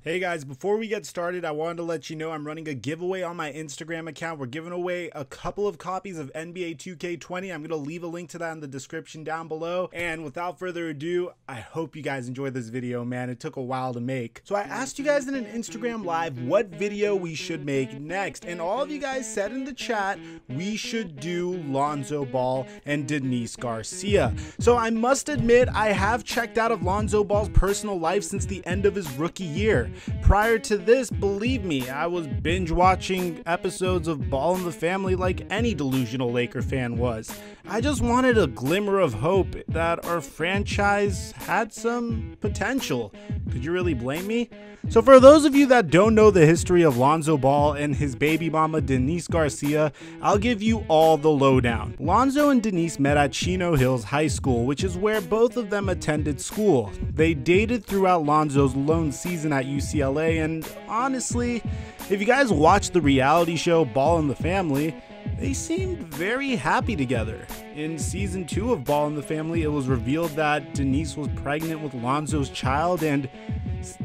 Hey guys, before we get started, I wanted to let you know I'm running a giveaway on my Instagram account. We're giving away a couple of copies of NBA 2K20. I'm going to leave a link to that in the description down below. And without further ado, I hope you guys enjoyed this video, man. It took a while to make. So I asked you guys in an Instagram live what video we should make next. And all of you guys said in the chat, we should do Lonzo Ball and Denise Garcia. So I must admit, I have checked out of Lonzo Ball's personal life since the end of his rookie year. Prior to this, believe me, I was binge watching episodes of Ball in the Family like any delusional Laker fan was. I just wanted a glimmer of hope that our franchise had some potential. Could you really blame me? So for those of you that don't know the history of Lonzo Ball and his baby mama Denise Garcia, I'll give you all the lowdown. Lonzo and Denise met at Chino Hills High School, which is where both of them attended school. They dated throughout Lonzo's lone season at UCLA, and honestly, if you guys watch the reality show Ball in the Family, they seemed very happy together. In season 2 of Ball in the Family, it was revealed that Denise was pregnant with Lonzo's child, and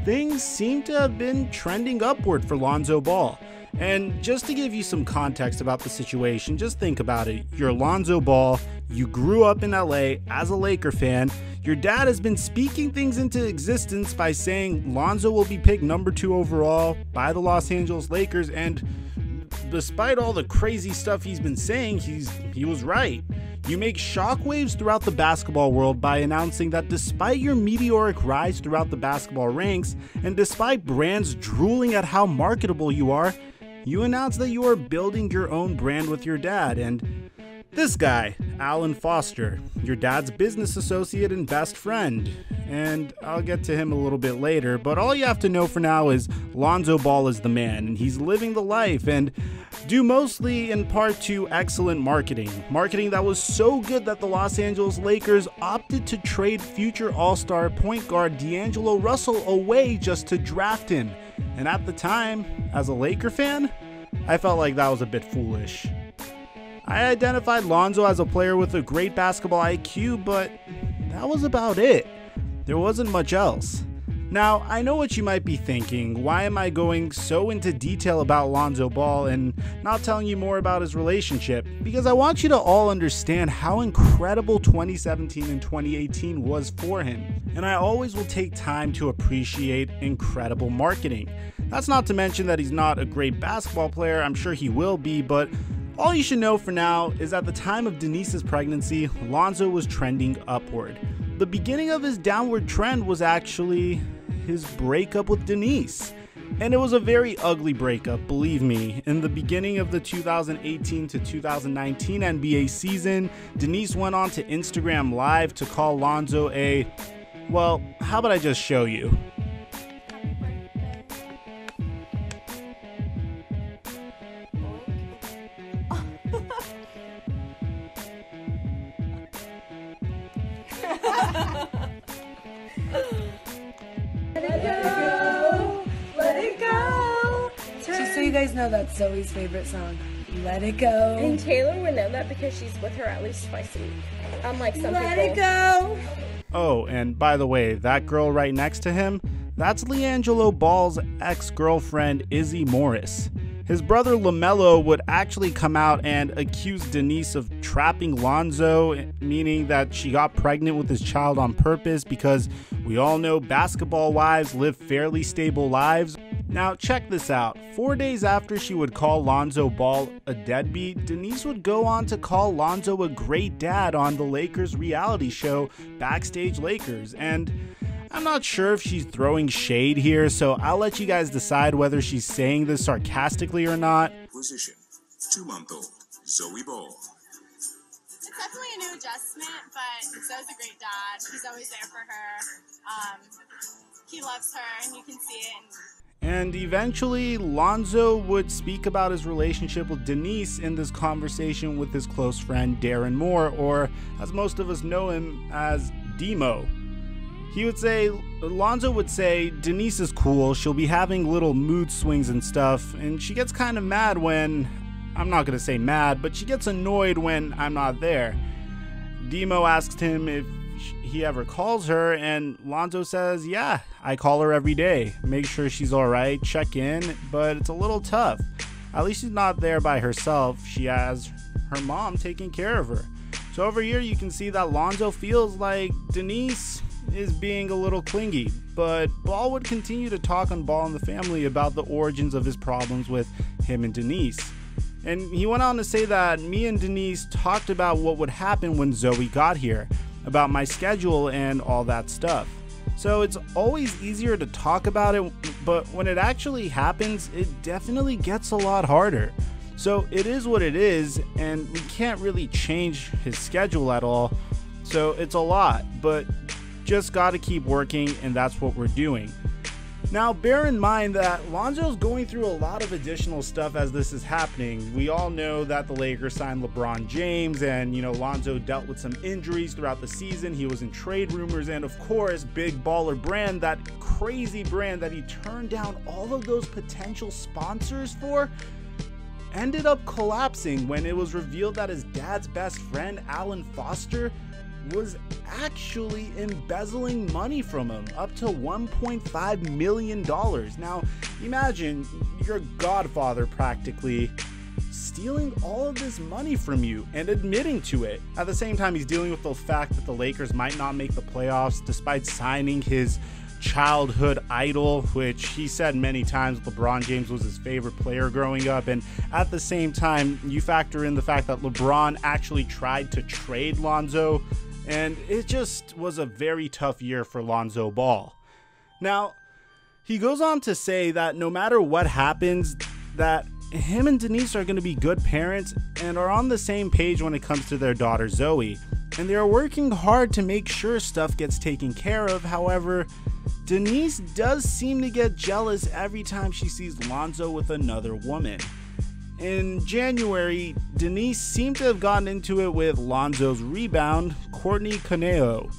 things seem to have been trending upward for Lonzo Ball. And just to give you some context about the situation, just think about it. You're Lonzo Ball, you grew up in LA as a Laker fan, your dad has been speaking things into existence by saying Lonzo will be picked number 2 overall by the Los Angeles Lakers, and despite all the crazy stuff he's been saying, he was right. You make shockwaves throughout the basketball world by announcing that despite your meteoric rise throughout the basketball ranks, and despite brands drooling at how marketable you are, you announce that you are building your own brand with your dad. And this guy, Alan Foster, your dad's business associate and best friend. And I'll get to him a little bit later, but all you have to know for now is Lonzo Ball is the man, and he's living the life, and due mostly in part to excellent marketing. Marketing that was so good that the Los Angeles Lakers opted to trade future All-Star point guard D'Angelo Russell away just to draft him. And at the time, as a Laker fan, I felt like that was a bit foolish. I identified Lonzo as a player with a great basketball IQ, but that was about it. There wasn't much else. Now, I know what you might be thinking. Why am I going so into detail about Lonzo Ball and not telling you more about his relationship? Because I want you to all understand how incredible 2017 and 2018 was for him. And I always will take time to appreciate incredible marketing. That's not to mention that he's not a great basketball player. I'm sure he will be, but all you should know for now is at the time of Denise's pregnancy, Lonzo was trending upward. The beginning of his downward trend was actually his breakup with Denise. And it was a very ugly breakup, believe me. In the beginning of the 2018 to 2019 NBA season, Denise went on to Instagram Live to call Lonzo a, well, how about I just show you? Let it go, let it go. Just so you guys know, that's Zoe's favorite song. Let it go. And Taylor would know that because she's with her at least twice a week. Unlike some people. Let it go. Oh, and by the way, that girl right next to him, that's LiAngelo Ball's ex-girlfriend, Izzy Morris. His brother LaMelo would actually come out and accuse Denise of trapping Lonzo, meaning that she got pregnant with his child on purpose, because we all know basketball wives live fairly stable lives. Now check this out. 4 days after she would call Lonzo Ball a deadbeat, Denise would go on to call Lonzo a great dad on the Lakers reality show Backstage Lakers. And I'm not sure if she's throwing shade here, so I'll let you guys decide whether she's saying this sarcastically or not. Position, 2-month-old, Zoe Ball. It's definitely a new adjustment, but Zoe's a great dad. He's always there for her. He loves her, and you can see it. And eventually, Lonzo would speak about his relationship with Denise in this conversation with his close friend Darren Moore, or as most of us know him as Demo. Lonzo would say, Denise is cool, she'll be having little mood swings and stuff, and she gets kind of mad when, I'm not going to say mad, but she gets annoyed when I'm not there. Demo asked him if he ever calls her, and Lonzo says, yeah, I call her every day, make sure she's alright, check in, but it's a little tough. At least she's not there by herself, she has her mom taking care of her. So over here you can see that Lonzo feels like Denise is being a little clingy, but Ball would continue to talk on Ball and the Family about the origins of his problems with him and Denise. And he went on to say that me and Denise talked about what would happen when Zoe got here, about my schedule and all that stuff. So it's always easier to talk about it, but when it actually happens, it definitely gets a lot harder. So it is what it is, and we can't really change his schedule at all. So it's a lot, but just gotta keep working, and that's what we're doing. Now, bear in mind that Lonzo's going through a lot of additional stuff as this is happening. We all know that the Lakers signed LeBron James, and Lonzo dealt with some injuries throughout the season. He was in trade rumors, and of course, Big Baller Brand, that crazy brand that he turned down all of those potential sponsors for, ended up collapsing when it was revealed that his dad's best friend, Alan Foster, was actually embezzling money from him, up to $1.5 million. Now, imagine your godfather practically stealing all of this money from you and admitting to it. At the same time, he's dealing with the fact that the Lakers might not make the playoffs despite signing his childhood idol, which he said many times LeBron James was his favorite player growing up. And at the same time, you factor in the fact that LeBron actually tried to trade Lonzo, and it just was a very tough year for Lonzo Ball. Now, he goes on to say that no matter what happens, that him and Denise are going to be good parents and are on the same page when it comes to their daughter Zoe. And they are working hard to make sure stuff gets taken care of. However, Denise does seem to get jealous every time she sees Lonzo with another woman. In January, Denise seemed to have gotten into it with Lonzo's rebound, Courtney Caneo.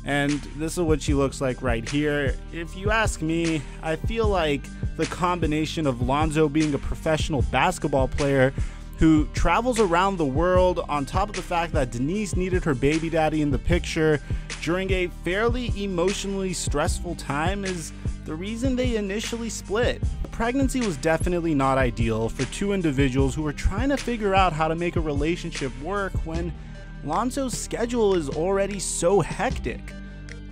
And this is what she looks like right here. If you ask me, I feel like the combination of Lonzo being a professional basketball player who travels around the world, on top of the fact that Denise needed her baby daddy in the picture during a fairly emotionally stressful time, is the reason they initially split. The pregnancy was definitely not ideal for two individuals who were trying to figure out how to make a relationship work when Lonzo's schedule is already so hectic.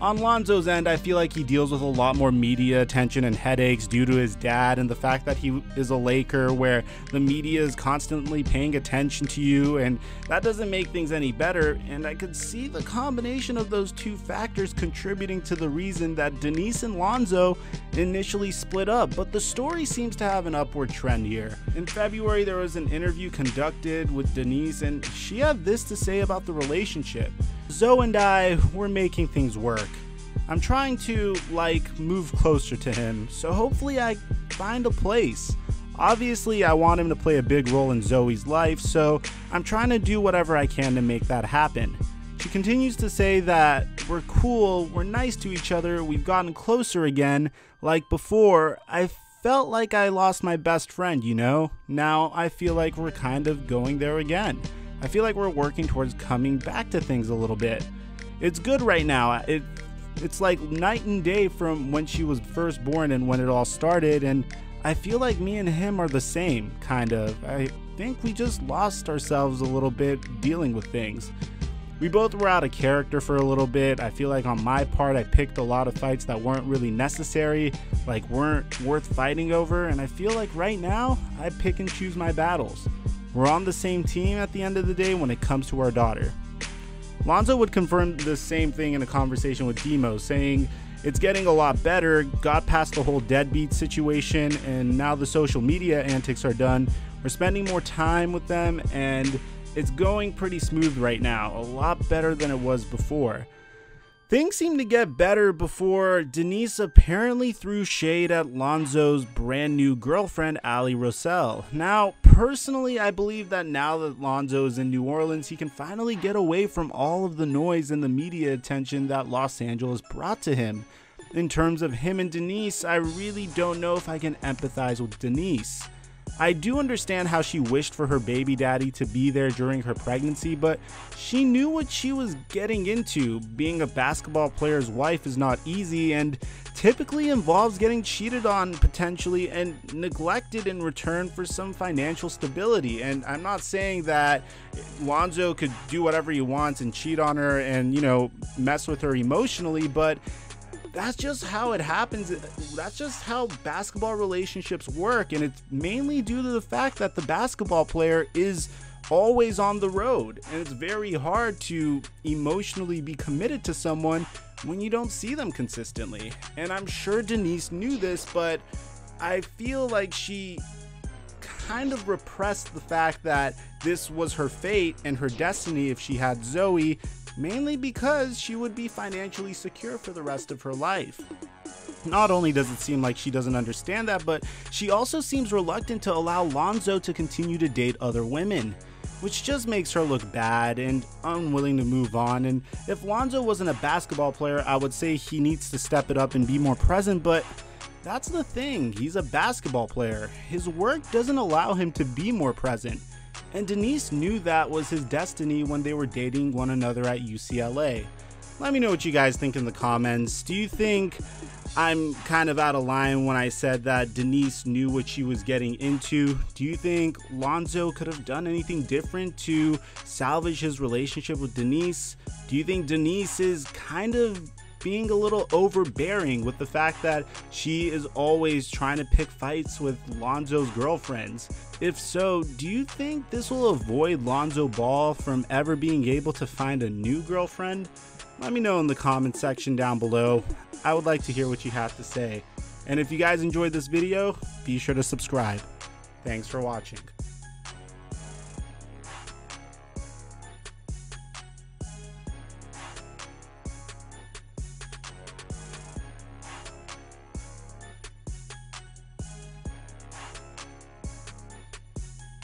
On Lonzo's end, I feel like he deals with a lot more media attention and headaches due to his dad and the fact that he is a Laker, where the media is constantly paying attention to you, and that doesn't make things any better. And I could see the combination of those two factors contributing to the reason that Denise and Lonzo initially split up, but the story seems to have an upward trend here. In February, there was an interview conducted with Denise, and she had this to say about the relationship. Zoe and I were making things work. I'm trying to, move closer to him, so hopefully I find a place. Obviously, I want him to play a big role in Zoe's life, so I'm trying to do whatever I can to make that happen. She continues to say that we're cool, we're nice to each other, we've gotten closer again. Like before, I felt like I lost my best friend, Now I feel like we're kind of going there again. I feel like we're working towards coming back to things a little bit. It's good right now. It's like night and day from when she was first born and when it all started, and I feel like me and him are the same, kind of. I think we just lost ourselves a little bit dealing with things. We both were out of character for a little bit. I feel like on my part, I picked a lot of fights that weren't really necessary, weren't worth fighting over, and I feel like right now, I pick and choose my battles. We're on the same team at the end of the day when it comes to our daughter. Lonzo would confirm the same thing in a conversation with Demo, saying it's getting a lot better, got past the whole deadbeat situation, and now the social media antics are done. We're spending more time with them, and it's going pretty smooth right now, a lot better than it was before. Things seemed to get better before Denise apparently threw shade at Lonzo's brand new girlfriend, Ali Rossell. Now, personally, I believe that now that Lonzo is in New Orleans, he can finally get away from all of the noise and the media attention that Los Angeles brought to him. In terms of him and Denise, I really don't know if I can empathize with Denise. I do understand how she wished for her baby daddy to be there during her pregnancy, but she knew what she was getting into. Being a basketball player's wife is not easy and typically involves getting cheated on potentially and neglected in return for some financial stability. And I'm not saying that Lonzo could do whatever he wants and cheat on her and, you know, mess with her emotionally, but that's just how it happens. That's just how basketball relationships work, and it's mainly due to the fact that the basketball player is always on the road, and it's very hard to emotionally be committed to someone when you don't see them consistently. And I'm sure Denise knew this, but I feel like she kind of repressed the fact that this was her fate and her destiny if she had Zoe, mainly because she would be financially secure for the rest of her life. Not only does it seem like she doesn't understand that, but she also seems reluctant to allow Lonzo to continue to date other women, which just makes her look bad and unwilling to move on. And if Lonzo wasn't a basketball player, I would say he needs to step it up and be more present, but that's the thing, he's a basketball player. His work doesn't allow him to be more present. And Denise knew that was his destiny when they were dating one another at UCLA. Let me know what you guys think in the comments. Do you think I'm kind of out of line when I said that Denise knew what she was getting into? Do you think Lonzo could have done anything different to salvage his relationship with Denise? Do you think Denise is kind of being a little overbearing with the fact that she is always trying to pick fights with Lonzo's girlfriends? If so, do you think this will avoid Lonzo Ball from ever being able to find a new girlfriend? Let me know in the comment section down below. I would like to hear what you have to say. And if you guys enjoyed this video, be sure to subscribe. Thanks for watching.